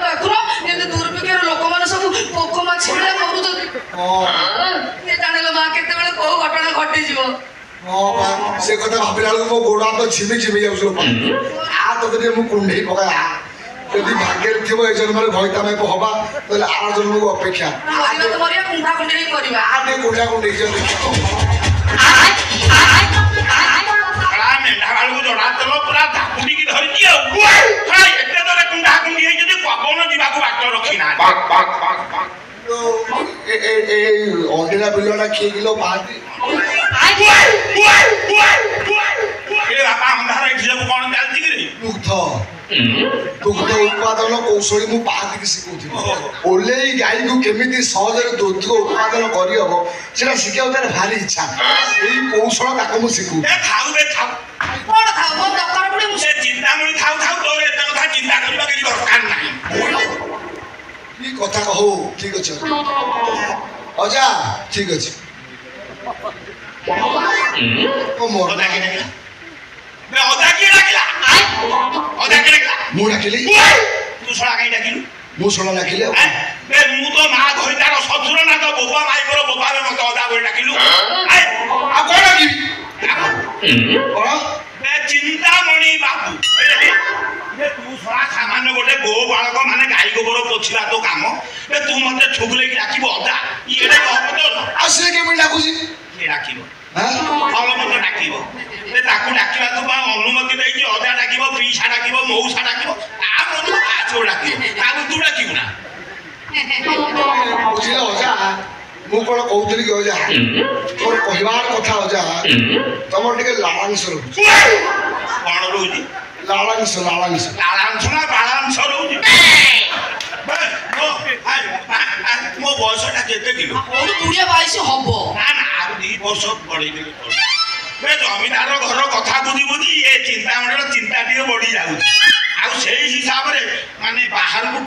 ଦେଖୁନ ଯେମିତି ଦୁର୍ଭିକ୍ଷର ଲୋକମାନେ ସବୁ ପୋକ ମାଛି ଭଳିଆ ମରୁଛନ୍ତି। ଜାଣିଲ ମା କେତେବେଳେ କୋଉ ଘଟଣା ଘଟିଯିବ। ସେ କଥା ଭାବିଲା ବେଳକୁ ମୋ ଗୋଡ଼ ହାତ ଝିମି ଝିମି ଯାଉଛି। ତତେ ଟିକେ ମୁଁ କୁଣ୍ଡେଇ ପକାଏ ଯଦି ଭାଗ୍ୟରେ ଥିବ ଏ ଜନ୍ମରେ ଭଇତାମାଇ ହବା ତାହେଲେ ଆର ଜନ୍ମକୁ ଅପେକ୍ଷା କୁଣ୍ଡା କୁଣ୍ଡେଇ କରିବା କୁଣ୍ଡା କୁଣ୍ଡେଇ ମେଣ୍ଢାକୁ ଜଣା ତେଲ ପୁରା ଧାପୁଡ଼ିକି ଧରିଛି ଆଉ ଏତେ ଜୋରେ କୁଣ୍ଡା କୁଣ୍ଡି ହେଇଛି ପବନ ଯିବାକୁ ବାଟ ରଖିନା। ଅଣ୍ଡିରା ବିଲଟା କିଏ କିଲୋ ପାଆନ୍ତି ବାପା ଅନ୍ଧାର ଏଠି ସବୁ କଣ ଚାଲିଛି କି ଦୁଗ୍ଧ ଉତ୍ପାଦନ କୌଶଳୀ ମୁଁ ପାହାତିକି ଶିଖଉଥିଲି। ଓଲେଇ ଗାଈକୁ କେମିତି ସହଜରେ ଦୁଗ୍ଧ ଉତ୍ପାଦନ କରିହବ ସେଟା ଶିଖିବାକୁ ତାର ଭାରି ଇଚ୍ଛା। ଏଇ କୌଶଳ ତାକୁ ମୁଁ ଶିଖୁଛି। ଚିନ୍ତାମଣି ଥାଉ ଥାଉ ତୋର ଏତେ କଥା ଚିନ୍ତା କରିବା କିଛି ଦରକାର ନାହିଁ। କି କଥା ହଉ ଠିକ ଅଛି ଅଜା ଠିକ ଅଛି। ମୁଁ ଡାକିଲି ତୁ ଶଳା କାହିଁ ଡାକିଲୁ? ମୁଁ ଶଳା ଡାକିଲି ମୁଁ ତ ମା ଘରିତାର ଶଶୁର ନା ତ ବୋବା ମାଇଙ୍କର ବୋବାରେ ମତେ ଅଦା ବୋଲି ଡାକିଲୁ। ଆଉ କଣ ଡାକିବି କଣ ଚିନ୍ତାମଣି ବାବୁ ତୁ ଶଳା ସାମାନ୍ୟ ଗୋଟେ ଗୋ ବାଳକ ମାନେ ଗାଈ ଗୋବର ପୋଛିବା ତୋ କାମ ତୁ ମତେ ଛୁଗୁଲେଇକି ଡାକିବ ଅଦା ଇଏ ଆଉ ସେ କେମିତି ଡାକୁଛି କିଏ ଡାକିବ ମତେ ଡାକିବ ତାକୁ ଡାକିବାକୁ ଅନୁମତି ଦେଇଛି। ଅଦା ଡାକିବ ପିଇସା ଡାକିବ ମଉସା ଡାକିବ ଡାକିବ ତାକୁ ତୁ ଡାକିବୁ ନା ବୁଝିଲ ଅଜା। ମୁଁ କଣ କହୁଥିଲି କି ଅଜା ମୋର କହିବାର କଥା ଅଜା ତମର ଟିକେ ଲାଳାଂଶ ରହୁଛି। କଣ ରହୁଛି? ଲାଳାଂଶ ଲାଳାଂଶ ଲାଳାଂଶ ନା ବାଳାଂଶ ରହୁଛି। ମୋ ବୟସଟା କେତେ କିଲୋ? 22 ହବ ନା ନା ଆଉ 2 ବର୍ଷ ବଢେଇଦେଲେ ଜମିଦାର ଘର କଥା ବୁଝି ବୁଝି ଏ ଚିନ୍ତାମଣିର ଚିନ୍ତା ଟିକେ ବଢି ଯାଉଛି। ଆଉ ସେଇ ହିସାବରେ ମାନେ ବାହାରକୁ